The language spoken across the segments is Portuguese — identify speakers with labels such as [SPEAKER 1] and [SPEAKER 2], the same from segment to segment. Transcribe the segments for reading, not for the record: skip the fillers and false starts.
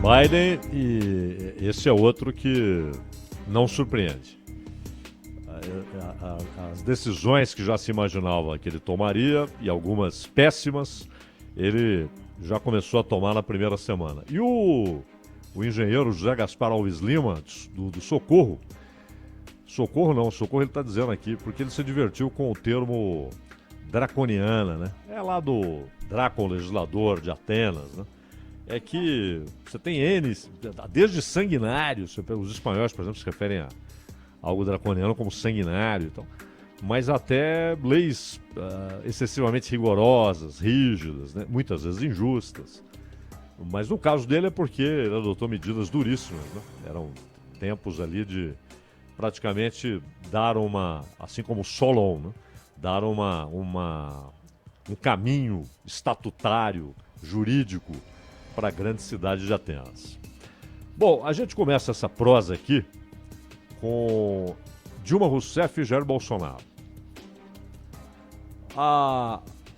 [SPEAKER 1] Biden, e esse é outro que não surpreende. As decisões que já se imaginava que ele tomaria, e algumas péssimas, ele já começou a tomar na primeira semana. E o engenheiro José Gaspar Alves Lima, do Socorro ele está dizendo aqui, porque ele se divertiu com o termo draconiana, né? É lá do Drácon, legislador de Atenas, né? É que você tem N, desde sanguinário, os espanhóis, por exemplo, se referem a algo draconiano como sanguinário, então, mas até leis excessivamente rigorosas, rígidas, né? Muitas vezes injustas. Mas no caso dele é porque ele adotou medidas duríssimas, né? Eram tempos ali de praticamente dar assim como Solon, né? Dar um caminho estatutário, jurídico para a grande cidade de Atenas. Bom, a gente começa essa prosa aqui com Dilma Rousseff e Jair Bolsonaro.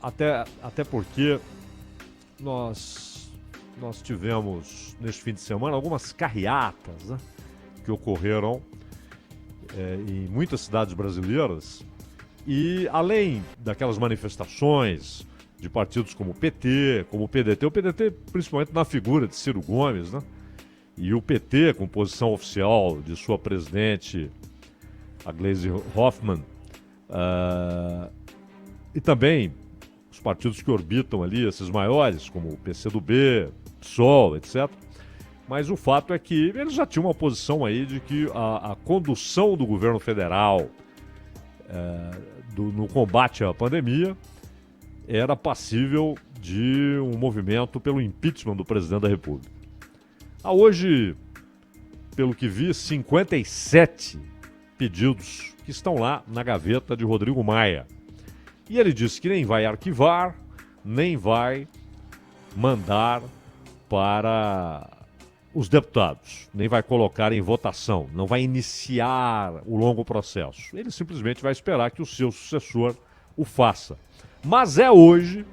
[SPEAKER 1] Até porque nós tivemos, neste fim de semana, algumas carreatas, né, que ocorreram em muitas cidades brasileiras. E além daquelas manifestações de partidos como o PT, como o PDT, principalmente na figura de Ciro Gomes, né? E o PT, com posição oficial de sua presidente, a Gleisi Hoffmann, e também os partidos que orbitam ali, esses maiores, como o PCdoB, PSOL, etc. Mas o fato é que eles já tinham uma posição aí de que a condução do governo federal no combate à pandemia era passível de um movimento pelo impeachment do presidente da República. Hoje, pelo que vi, 57 pedidos que estão lá na gaveta de Rodrigo Maia. E ele disse que nem vai arquivar, nem vai mandar para os deputados, nem vai colocar em votação, não vai iniciar o longo processo. Ele simplesmente vai esperar que o seu sucessor o faça. Mas é hoje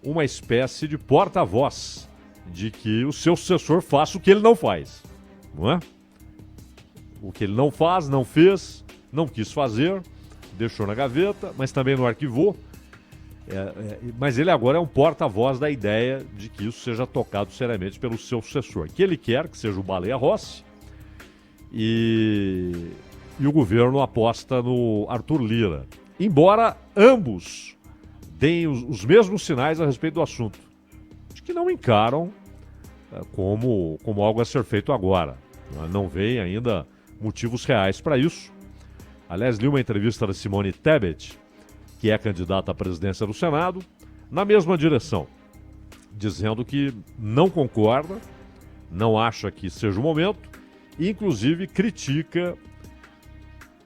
[SPEAKER 1] uma espécie de porta-voz de que o seu sucessor faça o que ele não faz, não é? O que ele não faz, não fez, não quis fazer, deixou na gaveta, mas também não arquivou. Mas ele agora é um porta-voz da ideia de que isso seja tocado seriamente pelo seu sucessor, que ele quer que seja o Baleia Rossi, e o governo aposta no Arthur Lira. Embora ambos deem os mesmos sinais a respeito do assunto, de que não encaram como algo a ser feito agora. Não veem ainda motivos reais para isso. Aliás, li uma entrevista da Simone Tebet, que é candidata à presidência do Senado, na mesma direção, dizendo que não concorda, não acha que seja o momento, e inclusive critica,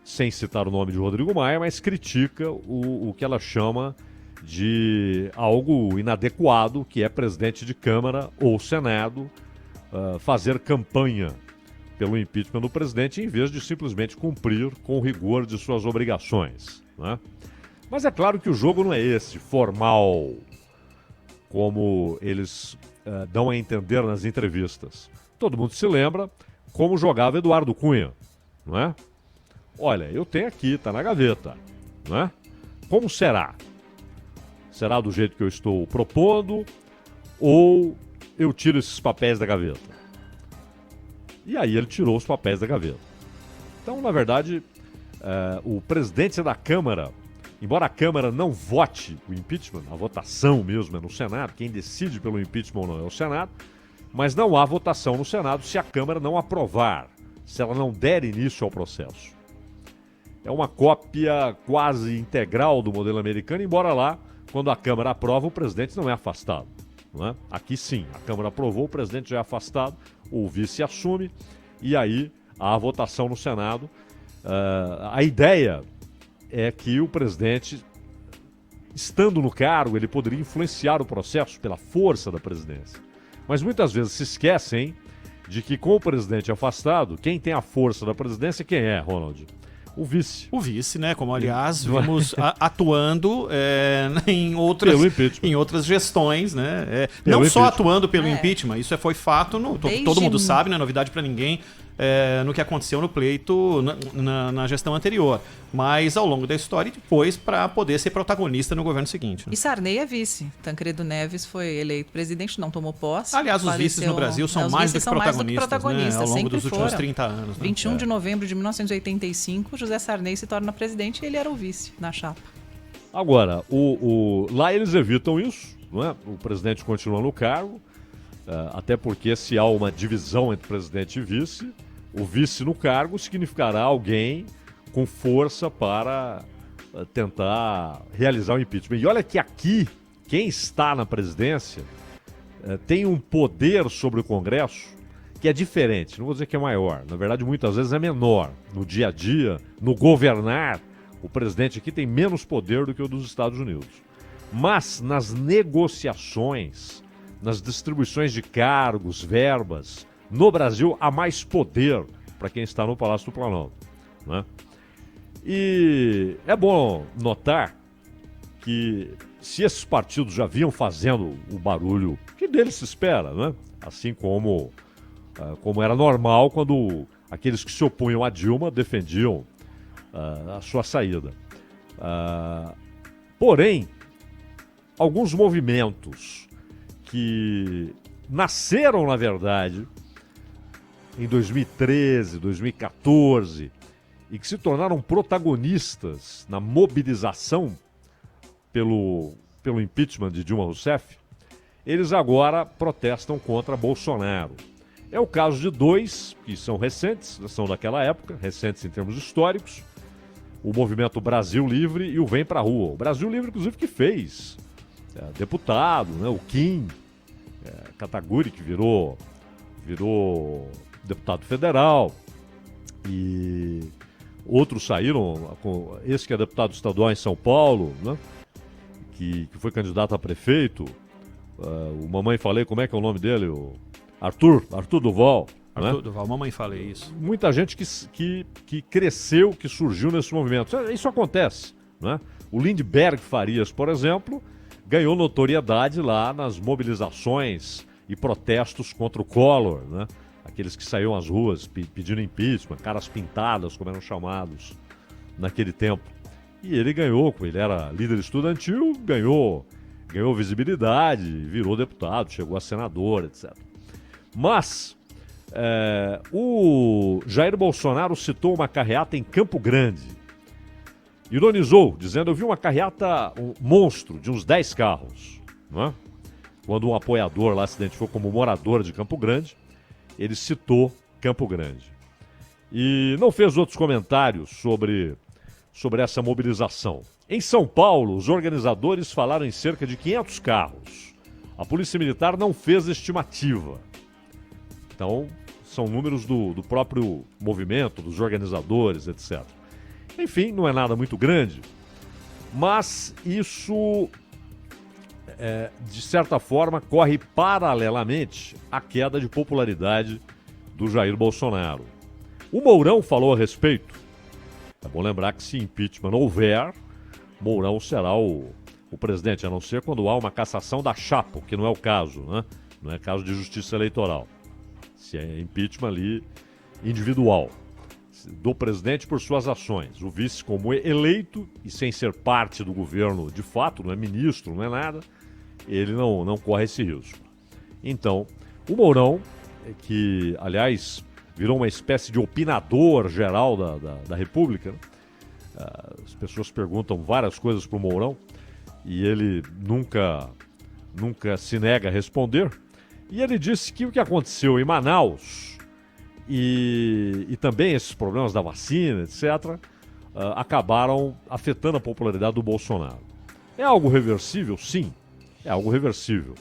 [SPEAKER 1] sem citar o nome de Rodrigo Maia, mas critica o que ela chama de algo inadequado, que é presidente de Câmara ou Senado fazer campanha pelo impeachment do presidente, em vez de simplesmente cumprir com o rigor de suas obrigações, né? Mas é claro que o jogo não é esse, formal, como eles dão a entender nas entrevistas. Todo mundo se lembra como jogava Eduardo Cunha, não é? Olha, eu tenho aqui, tá na gaveta, não é? Como será? Será do jeito que eu estou propondo ou eu tiro esses papéis da gaveta? E aí ele tirou os papéis da gaveta. Então, na verdade, o presidente da Câmara, embora a Câmara não vote o impeachment, a votação mesmo é no Senado, quem decide pelo impeachment ou não é o Senado, mas não há votação no Senado se a Câmara não aprovar, se ela não der início ao processo. É uma cópia quase integral do modelo americano, embora lá, quando a Câmara aprova, o presidente não é afastado, não é? Aqui sim, a Câmara aprovou, o presidente já é afastado, o vice assume, e aí há a votação no Senado. A ideia é que o presidente, estando no cargo, ele poderia influenciar o processo pela força da presidência. Mas muitas vezes se esquecem de que com o presidente afastado, quem tem a força da presidência, quem é, Ronald? O vice.
[SPEAKER 2] O vice, né? Como, aliás, vimos atuando em outras gestões, né? Não só atuando pelo impeachment, isso foi fato, todo mundo sabe, não é novidade para ninguém, no que aconteceu no pleito na gestão anterior. Mas ao longo da história, depois, para poder ser protagonista no governo seguinte. Né?
[SPEAKER 3] E Sarney é vice. Tancredo Neves foi eleito presidente, não tomou posse.
[SPEAKER 2] Aliás, os vices no Brasil são mais do que protagonistas, né? Ao longo dos últimos 30 anos. Né?
[SPEAKER 3] 21 de novembro de 1985, José Sarney se torna presidente e ele era o vice na chapa.
[SPEAKER 1] Agora, lá eles evitam isso, não é? O presidente continua no cargo, até porque se há uma divisão entre presidente e vice, o vice no cargo significará alguém com força para tentar realizar o impeachment. E olha que aqui, quem está na presidência tem um poder sobre o Congresso que é diferente, não vou dizer que é maior, na verdade muitas vezes é menor. No dia a dia, no governar, o presidente aqui tem menos poder do que o dos Estados Unidos. Mas nas negociações, nas distribuições de cargos, verbas, no Brasil há mais poder para quem está no Palácio do Planalto, né? E é bom notar que se esses partidos já vinham fazendo o barulho que deles se espera, né? Assim como era normal quando aqueles que se opunham a Dilma defendiam a sua saída. Porém, alguns movimentos que nasceram, na verdade, em 2013, 2014, e que se tornaram protagonistas na mobilização pelo impeachment de Dilma Rousseff, eles agora protestam contra Bolsonaro. É o caso de dois que são recentes, são daquela época, recentes em termos históricos, o movimento Brasil Livre e o Vem Pra Rua. O Brasil Livre, inclusive, que fez deputado, né? O Kim Kataguiri, que virou deputado federal, e outros saíram, esse que é deputado estadual em São Paulo, né? Que foi candidato a prefeito, o Mamãe Falei, como é que é o nome dele? O Arthur Duval.
[SPEAKER 2] Arthur
[SPEAKER 1] né?
[SPEAKER 2] Duval, Mamãe Falei, isso.
[SPEAKER 1] Muita gente que cresceu, que surgiu nesse movimento. Isso acontece, né? O Lindbergh Farias, por exemplo, ganhou notoriedade lá nas mobilizações e protestos contra o Collor, né? Aqueles que saíam às ruas pedindo impeachment, caras pintadas, como eram chamados naquele tempo. E ele ganhou, ele era líder estudantil, ganhou visibilidade, virou deputado, chegou a senador, etc. Mas o Jair Bolsonaro citou uma carreata em Campo Grande. Ironizou, dizendo: eu vi uma carreata, um monstro, de uns 10 carros. Não é? Quando um apoiador lá se identificou como morador de Campo Grande, ele citou Campo Grande. E não fez outros comentários sobre essa mobilização. Em São Paulo, os organizadores falaram em cerca de 500 carros. A Polícia Militar não fez estimativa. Então, são números do próprio movimento, dos organizadores, etc. Enfim, não é nada muito grande, mas isso, de certa forma, corre paralelamente à queda de popularidade do Jair Bolsonaro. O Mourão falou a respeito. É bom lembrar que se impeachment houver, Mourão será o presidente, a não ser quando há uma cassação da chapa, que não é o caso, né? Não é caso de justiça eleitoral. Se é impeachment ali individual do presidente por suas ações. O vice, como eleito e sem ser parte do governo de fato, não é ministro, não é nada, ele não corre esse risco. Então, o Mourão, que aliás virou uma espécie de opinador geral da República, né? As pessoas perguntam várias coisas para o Mourão e ele nunca se nega a responder. E ele disse que o que aconteceu em Manaus e também esses problemas da vacina, etc., acabaram afetando a popularidade do Bolsonaro. É algo reversível? Sim, é algo reversível.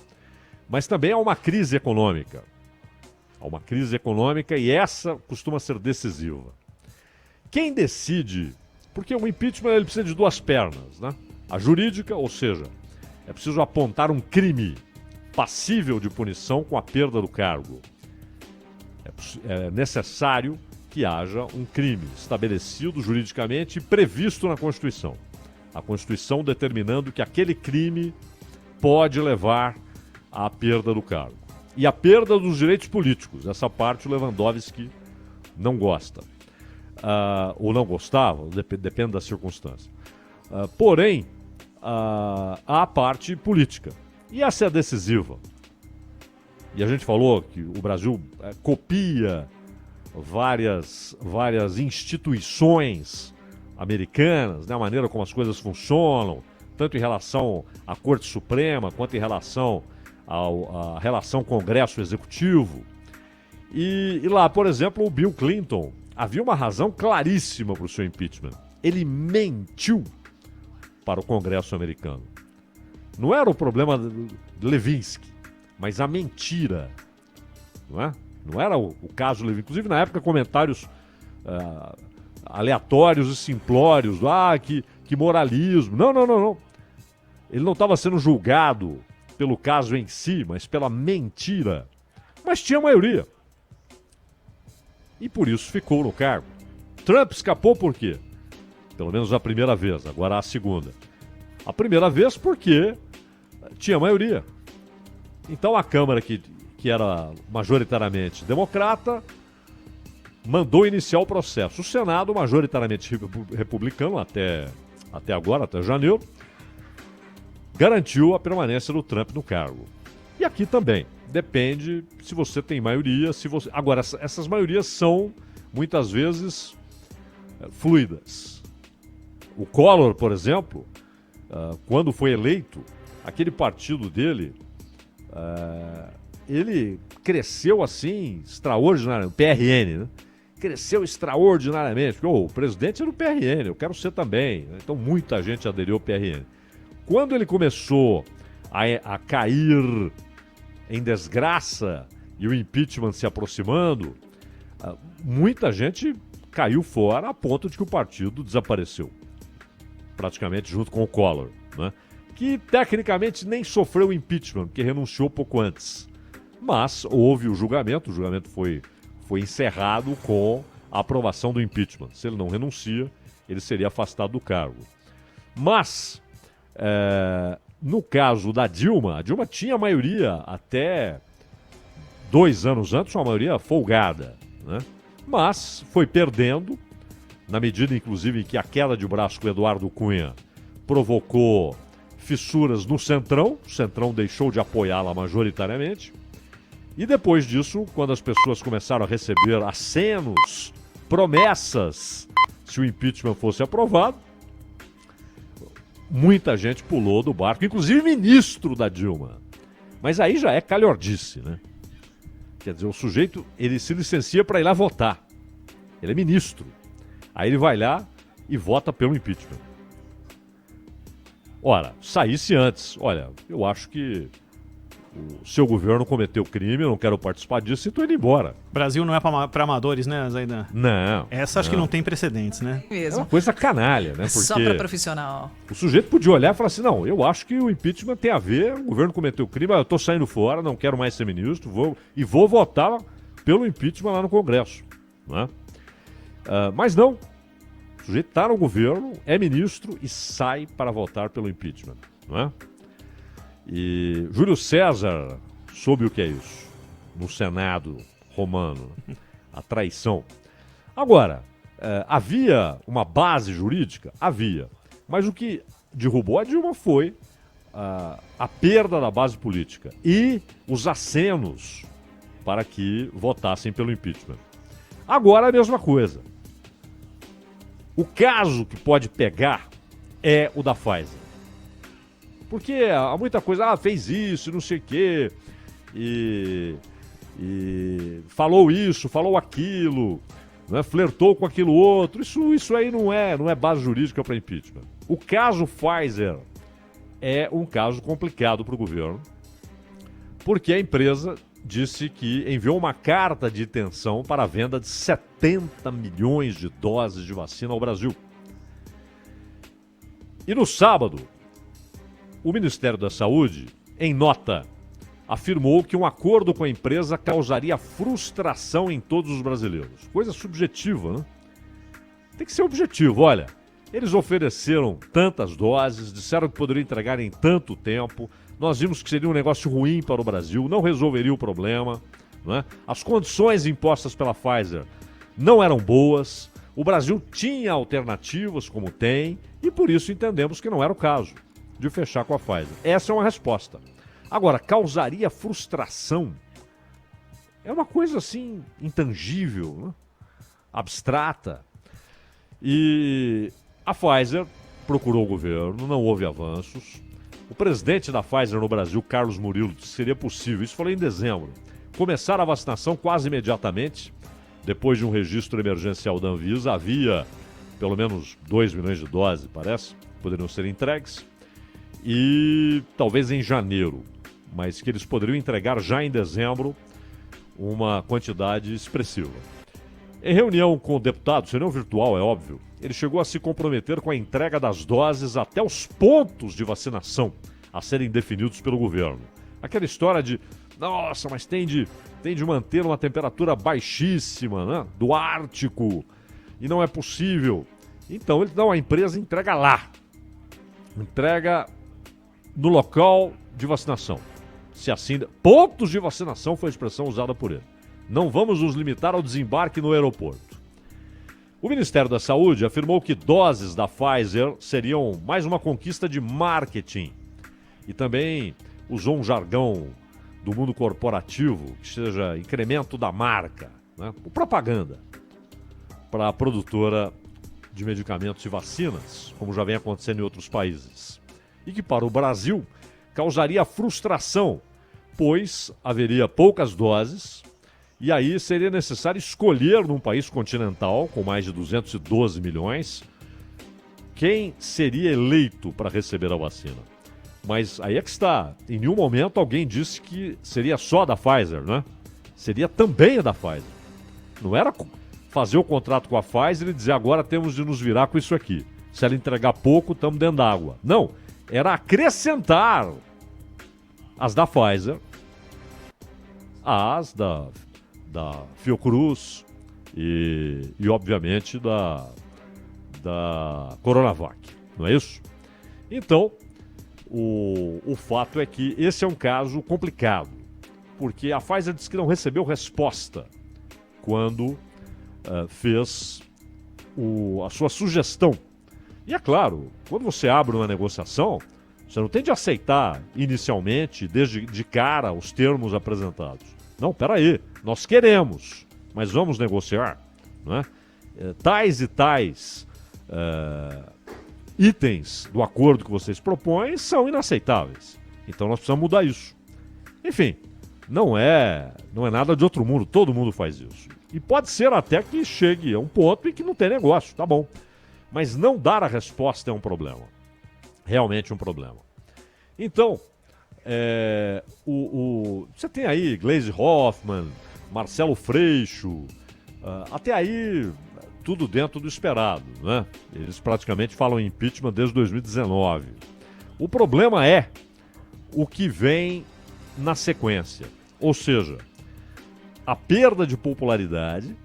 [SPEAKER 1] Mas também há uma crise econômica. Há uma crise econômica e essa costuma ser decisiva. Quem decide... Porque o impeachment ele precisa de duas pernas, né? A jurídica, ou seja, é preciso apontar um crime passível de punição com a perda do cargo. É necessário que haja um crime estabelecido juridicamente e previsto na Constituição. A Constituição determinando que aquele crime pode levar à perda do cargo. E a perda dos direitos políticos. Essa parte o Lewandowski não gosta. Ou não gostava, depende da circunstância. Porém, há a parte política. E essa é decisiva. E a gente falou que o Brasil copia várias instituições americanas, né, a maneira como as coisas funcionam, tanto em relação à Corte Suprema, quanto em relação à relação Congresso-Executivo. E lá, por exemplo, o Bill Clinton, havia uma razão claríssima para o seu impeachment. Ele mentiu para o Congresso americano. Não era o problema de Levinsky, mas a mentira. Não é? Não era o caso Levinsky. Inclusive, na época, comentários aleatórios e simplórios. Que moralismo. Não. Ele não estava sendo julgado pelo caso em si, mas pela mentira. Mas tinha maioria. E por isso ficou no cargo. Trump escapou por quê? Pelo menos a primeira vez, agora a segunda. A primeira vez porque tinha maioria. Então a Câmara, que era majoritariamente democrata, mandou iniciar o processo. O Senado, majoritariamente republicano, até agora, até janeiro, garantiu a permanência do Trump no cargo. E aqui também. Depende se você tem maioria. Agora, essas maiorias são, muitas vezes, fluidas. O Collor, por exemplo, quando foi eleito, aquele partido dele, ele cresceu assim, extraordinariamente, PRN, né? Cresceu extraordinariamente, porque o presidente é do PRN, eu quero ser também, né? Então muita gente aderiu ao PRN. Quando ele começou a cair em desgraça e o impeachment se aproximando, muita gente caiu fora a ponto de que o partido desapareceu, praticamente junto com o Collor, né? Que tecnicamente nem sofreu impeachment, porque renunciou pouco antes. Mas houve o julgamento foi encerrado com a aprovação do impeachment. Se ele não renuncia, ele seria afastado do cargo. Mas, no caso da Dilma, a Dilma tinha maioria até 2 anos antes, uma maioria folgada, né? Mas foi perdendo, na medida, inclusive, que a queda de braço com o Eduardo Cunha provocou fissuras no Centrão. O Centrão deixou de apoiá-la majoritariamente. E depois disso, quando as pessoas começaram a receber acenos, promessas, se o impeachment fosse aprovado, muita gente pulou do barco, inclusive ministro da Dilma. Mas aí já é calhordice, né? Quer dizer, o sujeito, ele se licencia para ir lá votar. Ele é ministro. Aí ele vai lá e vota pelo impeachment. Ora, saísse antes. Olha, eu acho que o seu governo cometeu crime, eu não quero participar disso, e tô indo embora.
[SPEAKER 2] Brasil não é para amadores, né, Zaidan?
[SPEAKER 1] Não.
[SPEAKER 2] Essa acho que não tem precedentes, né?
[SPEAKER 3] Mesmo.
[SPEAKER 1] É uma coisa canalha, né? Porque
[SPEAKER 3] só para profissional.
[SPEAKER 1] O sujeito podia olhar e falar assim, não, eu acho que o impeachment tem a ver, o governo cometeu crime, eu tô saindo fora, não quero mais ser ministro, vou votar pelo impeachment lá no Congresso, né? Mas não. O sujeito está no governo, é ministro e sai para votar pelo impeachment, não é? E Júlio César soube o que é isso no Senado romano, a traição. Agora, havia uma base jurídica? Havia. Mas o que derrubou a Dilma foi a perda da base política e os acenos para que votassem pelo impeachment. Agora a mesma coisa. O caso que pode pegar é o da Pfizer. Porque há muita coisa, fez isso, não sei o quê, e falou isso, falou aquilo, né, flertou com aquilo outro. Isso aí não é base jurídica para impeachment. O caso Pfizer é um caso complicado para o governo, porque a empresa disse que enviou uma carta de intenção para a venda de 70 milhões de doses de vacina ao Brasil. E no sábado, o Ministério da Saúde, em nota, afirmou que um acordo com a empresa causaria frustração em todos os brasileiros. Coisa subjetiva, né? Tem que ser objetivo. Olha, eles ofereceram tantas doses, disseram que poderiam entregar em tanto tempo. Nós vimos que seria um negócio ruim para o Brasil, não resolveria o problema, né? As condições impostas pela Pfizer não eram boas. O Brasil tinha alternativas, como tem, e por isso entendemos que não era o caso de fechar com a Pfizer. Essa é uma resposta. Agora, causaria frustração? É uma coisa assim, intangível, né? Abstrata. E a Pfizer procurou o governo, não houve avanços. O presidente da Pfizer no Brasil, Carlos Murilo, disse que seria possível, isso falei em dezembro, começar a vacinação quase imediatamente, depois de um registro emergencial da Anvisa. Havia pelo menos 2 milhões de doses, parece, poderiam ser entregues, e talvez em janeiro, mas que eles poderiam entregar já em dezembro uma quantidade expressiva. Em reunião com deputados, reunião virtual, é óbvio, ele chegou a se comprometer com a entrega das doses até os pontos de vacinação a serem definidos pelo governo. Aquela história de, nossa, mas tem de manter uma temperatura baixíssima, né, do Ártico, e não é possível. Então, a empresa entrega lá. Entrega no local de vacinação. Se assim, pontos de vacinação foi a expressão usada por ele. Não vamos nos limitar ao desembarque no aeroporto. O Ministério da Saúde afirmou que doses da Pfizer seriam mais uma conquista de marketing. E também usou um jargão do mundo corporativo, que seja incremento da marca, né? Propaganda para a produtora de medicamentos e vacinas, como já vem acontecendo em outros países. E que para o Brasil causaria frustração, pois haveria poucas doses. E aí seria necessário escolher num país continental, com mais de 212 milhões, quem seria eleito para receber a vacina. Mas aí é que está. Em nenhum momento alguém disse que seria só da Pfizer, né? Seria também a da Pfizer. Não era fazer o contrato com a Pfizer e dizer agora temos de nos virar com isso aqui. Se ela entregar pouco, estamos dentro d'água. Não. Era acrescentar as da Pfizer, as da Fiocruz e obviamente, da Coronavac, não é isso? Então, o fato é que esse é um caso complicado, porque a Pfizer disse que não recebeu resposta quando fez a sua sugestão. E é claro, quando você abre uma negociação, você não tem de aceitar inicialmente, desde de cara, os termos apresentados. Não, peraí, nós queremos, mas vamos negociar, né? Tais e tais itens do acordo que vocês propõem são inaceitáveis. Então nós precisamos mudar isso. Enfim, não é nada de outro mundo, todo mundo faz isso. E pode ser até que chegue a um ponto em que não tem negócio, tá bom. Mas não dar a resposta é um problema. Realmente um problema. Então, você tem aí Gleisi Hoffmann, Marcelo Freixo, até aí tudo dentro do esperado, né? Eles praticamente falam em impeachment desde 2019. O problema é o que vem na sequência, ou seja, a perda de popularidade,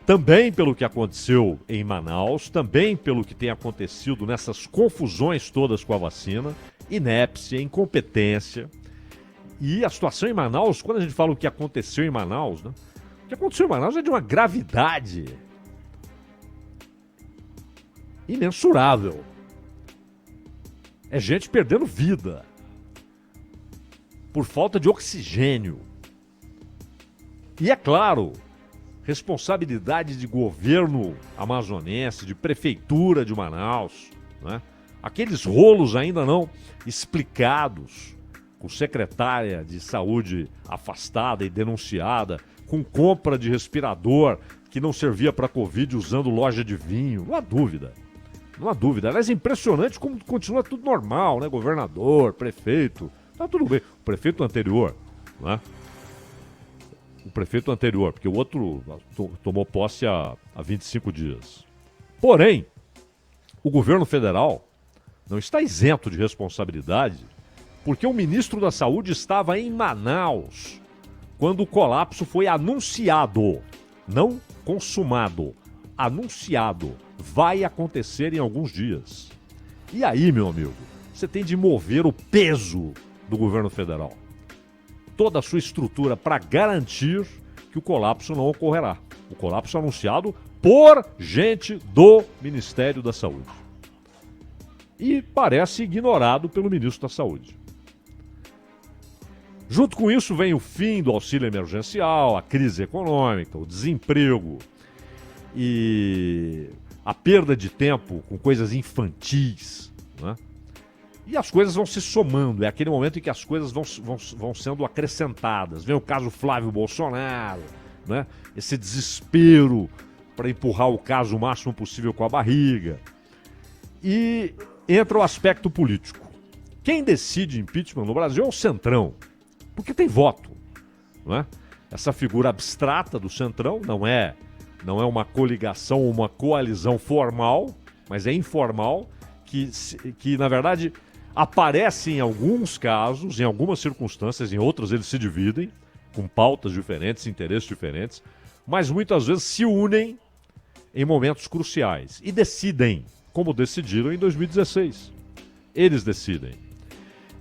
[SPEAKER 1] também pelo que aconteceu em Manaus, também pelo que tem acontecido nessas confusões todas com a vacina, inépcia, incompetência. E a situação em Manaus, quando a gente fala o que aconteceu em Manaus, né? O que aconteceu em Manaus é de uma gravidade imensurável. É gente perdendo vida por falta de oxigênio. E é claro, responsabilidade de governo amazonense, de prefeitura de Manaus, né? Aqueles rolos ainda não explicados, com secretária de saúde afastada e denunciada, com compra de respirador que não servia para Covid usando loja de vinho. Não há dúvida. Não há dúvida. Aliás, é impressionante como continua tudo normal, né? Governador, prefeito, tá tudo bem. O prefeito anterior, né? O prefeito anterior, porque o outro tomou posse há 25 dias. Porém, o governo federal não está isento de responsabilidade porque o ministro da Saúde estava em Manaus quando o colapso foi anunciado, não consumado, anunciado. Vai acontecer em alguns dias. E aí, meu amigo, você tem de mover o peso do governo federal, toda a sua estrutura para garantir que o colapso não ocorrerá. O colapso anunciado por gente do Ministério da Saúde. E parece ignorado pelo ministro da Saúde. Junto com isso vem o fim do auxílio emergencial, a crise econômica, o desemprego e a perda de tempo com coisas infantis, né? E as coisas vão se somando, é aquele momento em que as coisas vão sendo acrescentadas. Vem o caso Flávio Bolsonaro, né? Esse desespero para empurrar o caso o máximo possível com a barriga. E entra o aspecto político. Quem decide impeachment no Brasil é o Centrão, porque tem voto, não é? Essa figura abstrata do Centrão não é uma coligação ou uma coalizão formal, mas é informal, que na verdade aparece em alguns casos, em algumas circunstâncias, em outras eles se dividem, com pautas diferentes, interesses diferentes, mas muitas vezes se unem em momentos cruciais e decidem, como decidiram em 2016. Eles decidem.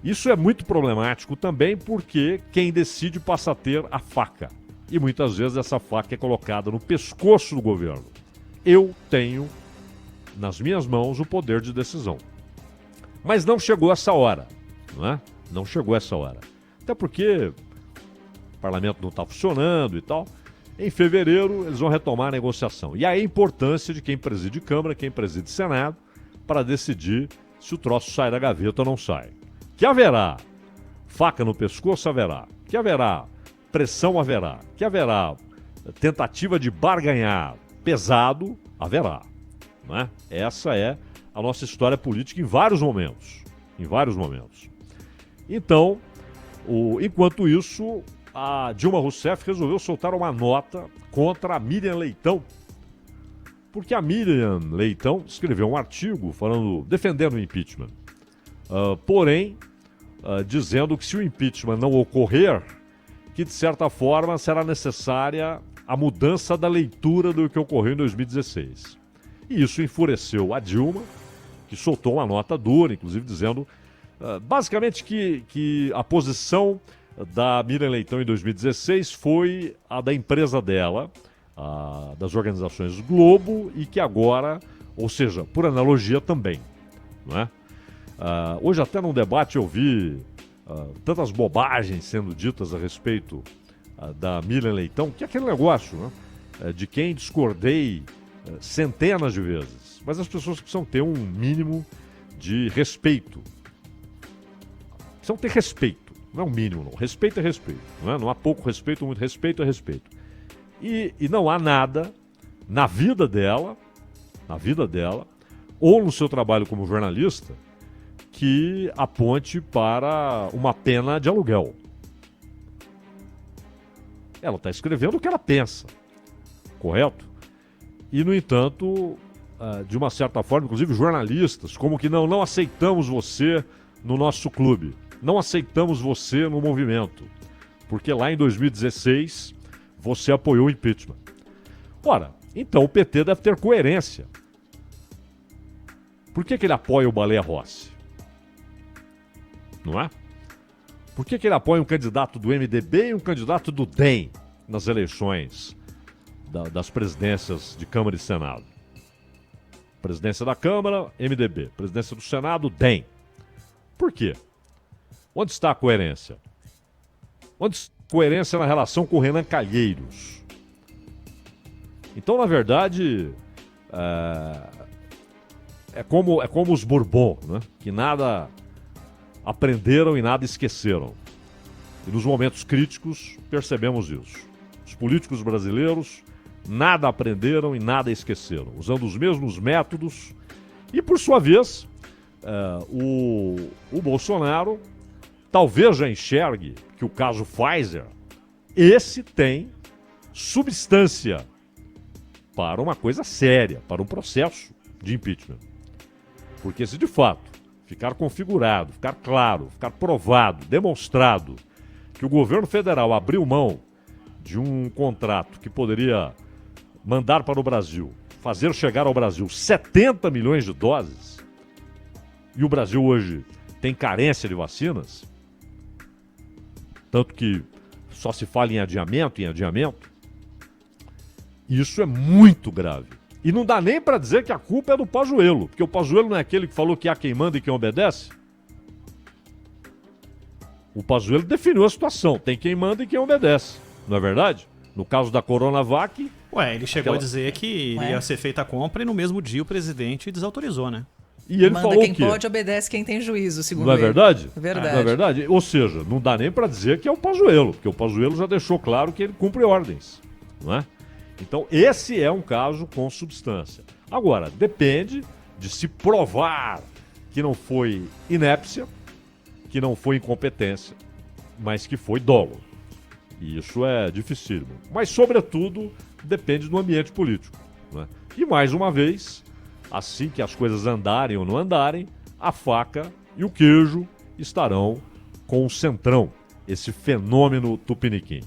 [SPEAKER 1] Isso é muito problemático também porque quem decide passa a ter a faca. E muitas vezes essa faca é colocada no pescoço do governo. Eu tenho nas minhas mãos o poder de decisão. Mas não chegou essa hora, não é? Não chegou essa hora. Até porque o parlamento não está funcionando e tal. Em fevereiro eles vão retomar a negociação. E aí a importância de quem preside Câmara, quem preside Senado, para decidir se o troço sai da gaveta ou não sai. Que haverá faca no pescoço, haverá. Que haverá pressão, haverá. Que haverá tentativa de barganhar pesado, haverá. Não é? Essa é a nossa história política em vários momentos. Em vários momentos. Então, enquanto isso, a Dilma Rousseff resolveu soltar uma nota contra a Miriam Leitão. Porque a Miriam Leitão escreveu um artigo defendendo o impeachment. Porém, dizendo que se o impeachment não ocorrer, que de certa forma será necessária a mudança da leitura do que ocorreu em 2016. E isso enfureceu a Dilma, que soltou uma nota dura, inclusive dizendo basicamente que a posição da Miriam Leitão em 2016 foi a da empresa dela, das organizações Globo, e que agora, ou seja, por analogia também, não é? Hoje até num debate eu vi tantas bobagens sendo ditas a respeito da Miriam Leitão, que é aquele negócio, né? De quem discordei centenas de vezes. Mas as pessoas precisam ter um mínimo de respeito. Precisam ter respeito. Não é um mínimo, não. Respeito é respeito. Não é? Não há pouco respeito, muito respeito é respeito. E não há nada na vida dela, ou no seu trabalho como jornalista, que aponte para uma pena de aluguel. Ela está escrevendo o que ela pensa, correto? E, no entanto, de uma certa forma, inclusive jornalistas, como que não aceitamos você no nosso clube, não aceitamos você no movimento, porque lá em 2016 você apoiou o impeachment. Ora, então o PT deve ter coerência. Por que ele apoia o Baleia Rossi? Não é? Por que ele apoia um candidato do MDB e um candidato do DEM nas eleições das presidências de Câmara e Senado? Presidência da Câmara, MDB. Presidência do Senado, DEM. Por quê? Onde está a coerência? Onde está a coerência na relação com o Renan Calheiros? Então, na verdade, é como os Bourbon, né? Que nada aprenderam e nada esqueceram. E nos momentos críticos percebemos isso. Os políticos brasileiros nada aprenderam e nada esqueceram, usando os mesmos métodos. E, por sua vez, o Bolsonaro talvez já enxergue que o caso Pfizer, esse tem substância para uma coisa séria, para um processo de impeachment. Porque se de fato ficar configurado, ficar claro, ficar provado, demonstrado que o governo federal abriu mão de um contrato que poderia mandar para o Brasil, fazer chegar ao Brasil 70 milhões de doses, e o Brasil hoje tem carência de vacinas, tanto que só se fala em adiamento, isso é muito grave. E não dá nem para dizer que a culpa é do Pazuello, porque o Pazuello não é aquele que falou que há quem manda e quem obedece? O Pazuello definiu a situação, tem quem manda e quem obedece, não é verdade? No caso da Coronavac...
[SPEAKER 2] Ele chegou a dizer que ia ser feita a compra e no mesmo dia o presidente desautorizou, né?
[SPEAKER 1] E ele
[SPEAKER 3] manda
[SPEAKER 1] falou
[SPEAKER 3] quem
[SPEAKER 1] que
[SPEAKER 3] pode, obedece quem tem juízo, segundo
[SPEAKER 1] não é
[SPEAKER 3] ele.
[SPEAKER 1] verdade?
[SPEAKER 3] Verdade.
[SPEAKER 1] Não é verdade? Ou seja, não dá nem para dizer que é o Pazuello, porque o Pazuello já deixou claro que ele cumpre ordens, não é? Então, esse é um caso com substância. Agora, depende de se provar que não foi inépcia, que não foi incompetência, mas que foi dolo. E isso é dificílimo. Mas, sobretudo, depende do ambiente político, né? E, mais uma vez, assim que as coisas andarem ou não andarem, a faca e o queijo estarão com o Centrão, esse fenômeno tupiniquim.